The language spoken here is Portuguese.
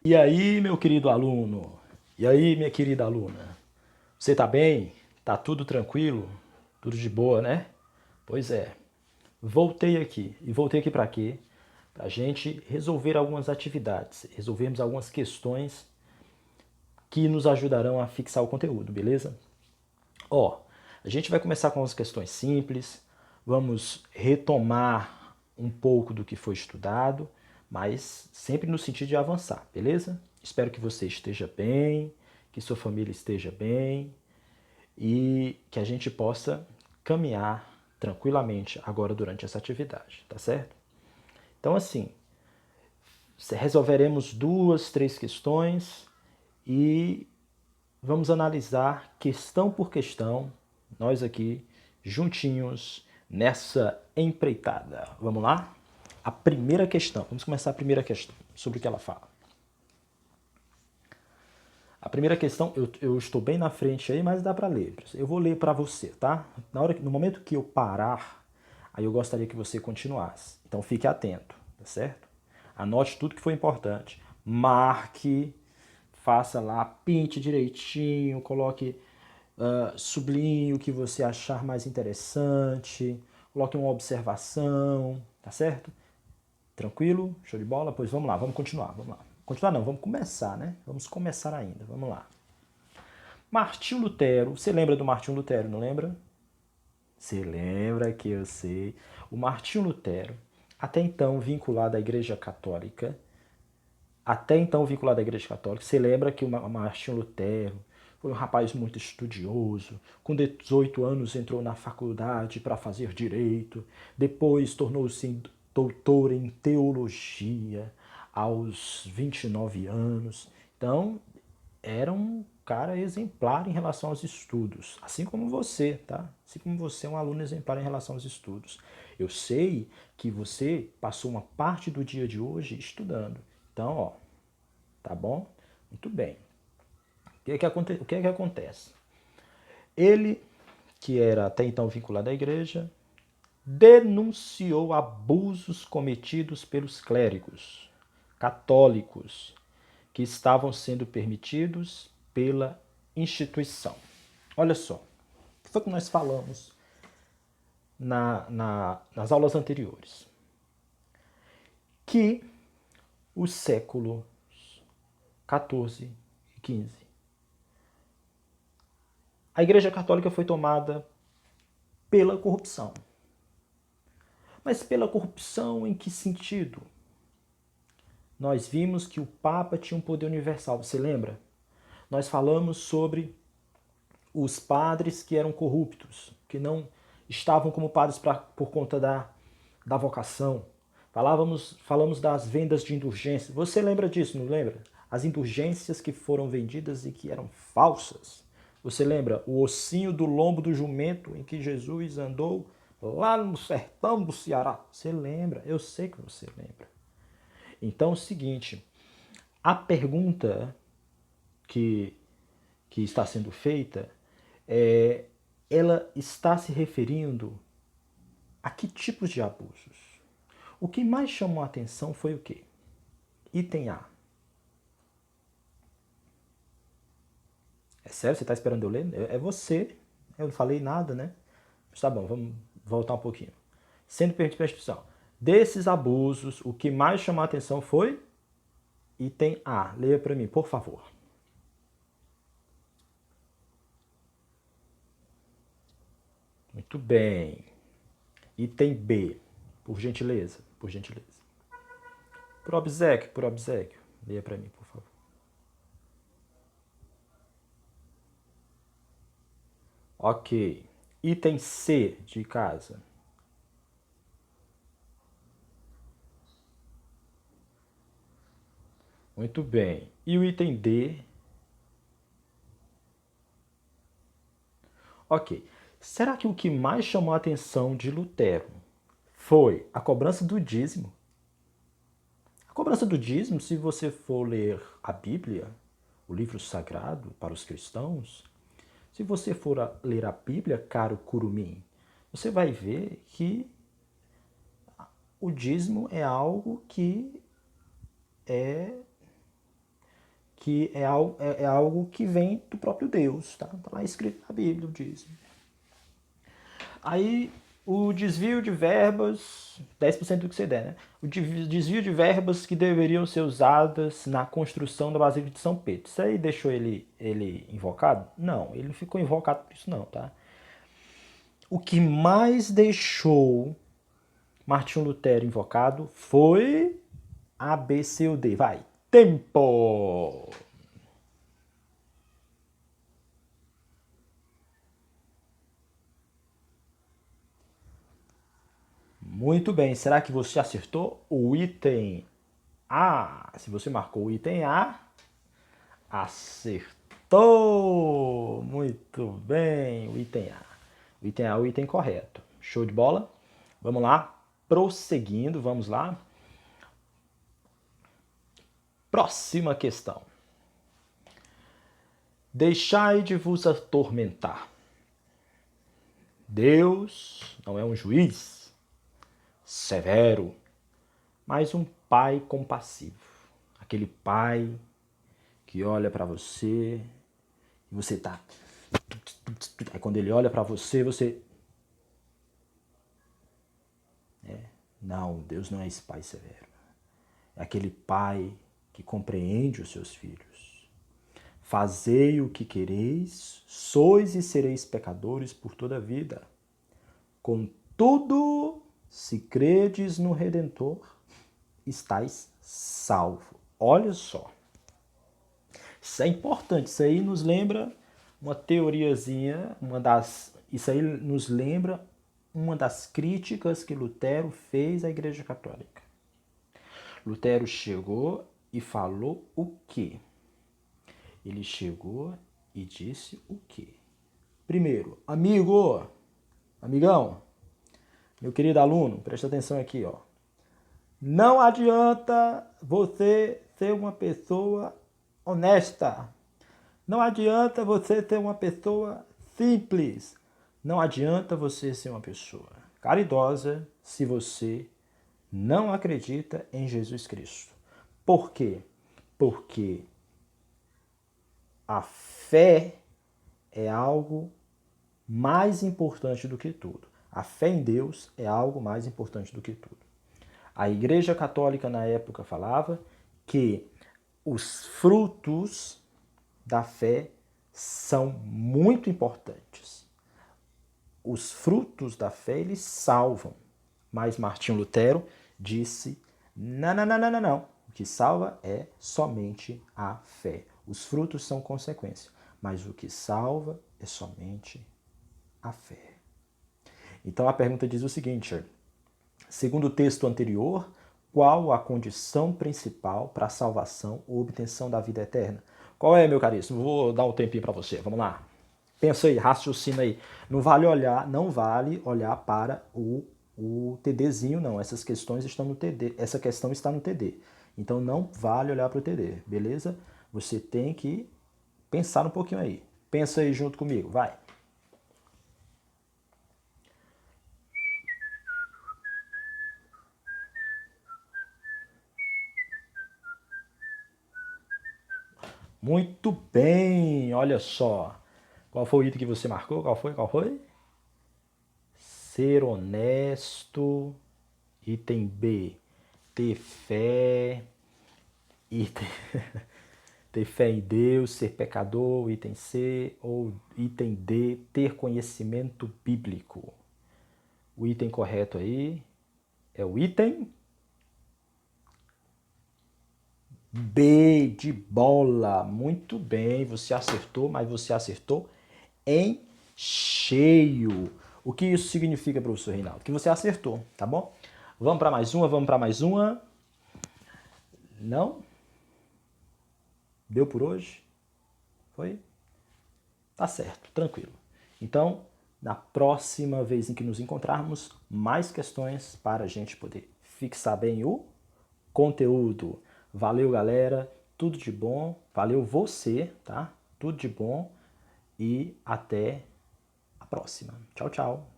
E aí, meu querido aluno? E aí, minha querida aluna? Você tá bem? Tá tudo tranquilo? Tudo de boa, né? Pois é. Voltei aqui. E voltei aqui para quê? Pra gente resolver algumas atividades, resolvermos algumas questões que nos ajudarão a fixar o conteúdo, beleza? Ó, a gente vai começar com umas questões simples, vamos retomar um pouco do que foi estudado, mas sempre no sentido de avançar, beleza? Espero que você esteja bem, que sua família esteja bem e que a gente possa caminhar tranquilamente agora durante essa atividade, tá certo? Então, assim, resolveremos duas, três questões e vamos analisar questão por questão, nós aqui juntinhos nessa empreitada. Vamos lá? A primeira questão, vamos começar a primeira questão, sobre o que ela fala. A primeira questão, eu estou bem na frente aí, mas dá para ler. Eu vou ler para você, tá? No momento que eu parar, aí eu gostaria que você continuasse. Então fique atento, tá certo? Anote tudo que foi importante. Marque, faça lá, pinte direitinho, coloque, sublinhe o que você achar mais interessante, coloque uma observação, tá certo? Tranquilo? Show de bola? Pois vamos lá, vamos continuar, vamos lá. Continuar não, vamos começar, né? Vamos começar ainda, vamos lá. Martinho Lutero, você lembra do Martinho Lutero, não lembra? Você lembra que eu sei. O Martinho Lutero, até então vinculado à Igreja Católica, você lembra que o Martinho Lutero foi um rapaz muito estudioso, com 18 anos entrou na faculdade para fazer direito, depois tornou-se doutor em teologia aos 29 anos. Então, era um cara exemplar em relação aos estudos, assim como você, tá? Assim como você é um aluno exemplar em relação aos estudos. Eu sei que você passou uma parte do dia de hoje estudando. Então, ó, tá bom? Muito bem. O que é que acontece? Ele, que era até então vinculado à igreja, denunciou abusos cometidos pelos clérigos católicos que estavam sendo permitidos pela instituição. Olha só, o que foi que nós falamos nas aulas anteriores? Que os séculos 14 e 15, a Igreja Católica foi tomada pela corrupção. Mas pela corrupção em que sentido? Nós vimos que o Papa tinha um poder universal, você lembra? Nós falamos sobre os padres que eram corruptos, que não estavam como padres por conta da vocação. Falamos das vendas de indulgências. Você lembra disso, não lembra? As indulgências que foram vendidas e que eram falsas. Você lembra o ossinho do lombo do jumento em que Jesus andou lá no sertão do Ceará? Você lembra? Eu sei que você lembra. Então é o seguinte, a pergunta que, que está sendo feita, ela está se referindo a que tipos de abusos? O que mais chamou a atenção foi o quê? Item A. É sério? Você está esperando eu ler? É você. Eu não falei nada, né? Mas tá bom, vamos voltar um pouquinho. Sendo permitido pela instituição. Desses abusos, o que mais chamou a atenção foi item A. Leia para mim, por favor. Muito bem. Item B, por gentileza, por gentileza. Por obséquio, por obséquio. Leia para mim, por favor. Ok. Item C de casa. Muito bem. E o item D? Ok. Será que o que mais chamou a atenção de Lutero foi a cobrança do dízimo? A cobrança do dízimo, se você for ler a Bíblia, o livro sagrado para os cristãos, se você for ler a Bíblia, caro curumim, você vai ver que o dízimo é algo que é que é algo que vem do próprio Deus, tá? Tá lá escrito na Bíblia, diz. Aí o desvio de verbas, 10% do que você der, né? O desvio de verbas que deveriam ser usadas na construção da Basílica de São Pedro. Isso aí deixou ele invocado? Não, ele não ficou invocado por isso não, tá? O que mais deixou Martinho Lutero invocado foi A, B, C ou D. Vai, tempo! Muito bem, será que você acertou o item A? Se você marcou o item A, acertou! Muito bem, o item A. O item A é o item correto. Show de bola? Vamos lá, prosseguindo, vamos lá. Próxima questão. Deixai de vos atormentar. Deus não é um juiz severo, mas um pai compassivo. Aquele pai que olha para você e você tá. Aí quando ele olha para você, você. Não, Deus não é esse pai severo. É aquele pai que compreende os seus filhos. Fazei o que quereis, sois e sereis pecadores por toda a vida. Contudo, se credes no Redentor, estáis salvo. Olha só. Isso é importante. Isso aí nos lembra uma teoriazinha, isso aí nos lembra uma das críticas que Lutero fez à Igreja Católica. Lutero chegou e falou o quê? Ele chegou e disse o quê? Primeiro, amigão, meu querido aluno, presta atenção aqui, ó. Não adianta você ser uma pessoa honesta. Não adianta você ser uma pessoa simples. Não adianta você ser uma pessoa caridosa se você não acredita em Jesus Cristo. Por quê? Porque a fé é algo mais importante do que tudo. A fé em Deus é algo mais importante do que tudo. A Igreja Católica na época falava que os frutos da fé são muito importantes. Os frutos da fé, eles salvam. Mas Martinho Lutero disse, não. O que salva é somente a fé. Os frutos são consequência, mas o que salva é somente a fé. Então a pergunta diz o seguinte, segundo o texto anterior, qual a condição principal para a salvação ou obtenção da vida eterna? Qual é, meu caríssimo? Vou dar um tempinho para você. Vamos lá. Pensa aí, raciocina aí. Não vale olhar para o TDzinho, não. Essas questões estão no TD. Essa questão está no TD. Então não vale olhar para o TD, beleza? Você tem que pensar um pouquinho aí. Pensa aí junto comigo, vai. Muito bem, olha só. Qual foi o item que você marcou? Qual foi? Ser honesto. Item B. Ter fé. Item... ter fé em Deus, ser pecador, item C. Ou item D. Ter conhecimento bíblico. O item correto aí é o item B de bola. Muito bem, você acertou, mas você acertou em cheio. O que isso significa, professor Reinaldo? Que você acertou, tá bom? Vamos para mais uma. Não? Deu por hoje? Foi? Tá certo, tranquilo. Então, na próxima vez em que nos encontrarmos, mais questões para a gente poder fixar bem o conteúdo. Valeu, galera. Tudo de bom. Valeu você, tá? Tudo de bom. E até a próxima. Tchau, tchau.